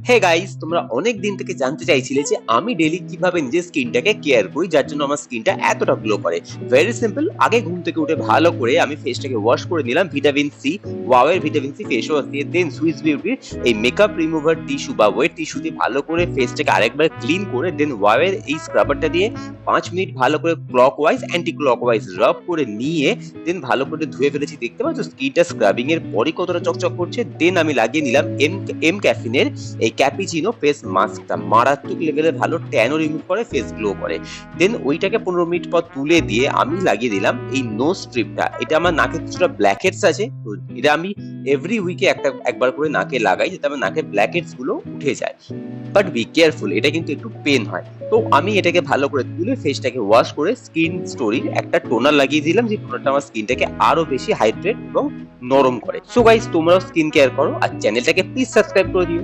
Hey guys, তোমরা অনেক দিন থেকে জানতে চাইছিলে যে আমি ডেইলি কিভাবে নিজের স্কিনটাকে কেয়ার করি যার জন্য আমার স্কিনটা এতটা গ্লো করে। ভেরি সিম্পল, আগে ঘুম থেকে উঠে ভালো করে আমি ফেসটাকে ওয়াশ করে নিলাম ভিটামিন সি, ওয়াও এর ভিটামিন সি ফেস ওয়াশ দিয়ে, দেন সুইস বিউটির এই মেকআপ রিমুভার টিস্যু বা ওয়েট টিস্যু দিয়ে ভালো করে ফেসটাকে আরেকবার ক্লিন করে, দেন ওয়াও এর এই স্ক্রাবারটা দিয়ে 5 মিনিট ভালো করে ক্লকওয়াইজ অ্যান্টি ক্লকওয়াইজ রাব করে নিয়ে দেন ভালো করে ধুয়ে ফেলেছি। দেখতে পাচ্ছ স্কিনটা স্ক্রাবিং এর পরই কতটা চকচক করছে। দেন আমি লাগিয়ে নিলাম এম ক্যাফিনের এই ক্যাপিচিনো ফেস মাস্কটা, মারাত্মক লেভেলে ভালো ট্যানও রিমুভ করে, ফেস গ্লো করে। দেন ওইটাকে 15 মিনিট পর তুলে দিয়ে আমি লাগিয়ে দিলাম এই নোজ স্ট্রিপটা। এটা আমার নাকে কিছুটা ব্ল্যাক হেডস আছে, তো এটা আমি এভরি উইকে একবার করে নাকে লাগাই যাতে আমার নাকে ব্ল্যাক হেডস গুলো উঠে যায়। বাট বি কেয়ারফুল, এটা কিন্তু একটু পেন হয়। তো আমি এটাকে ভালো করে তুলে ফেসটাকে ওয়াশ করে স্কিন স্টোরির একটা টোনার লাগিয়ে দিলাম, যে টোনারটা আমার স্কিনটাকে আরো বেশি হাইড্রেট এবং নরম করে। সো গাইস, তোমরাও স্কিন কেয়ার করো আর চ্যানেলটাকে প্লিজ সাবস্ক্রাইব করে দিও।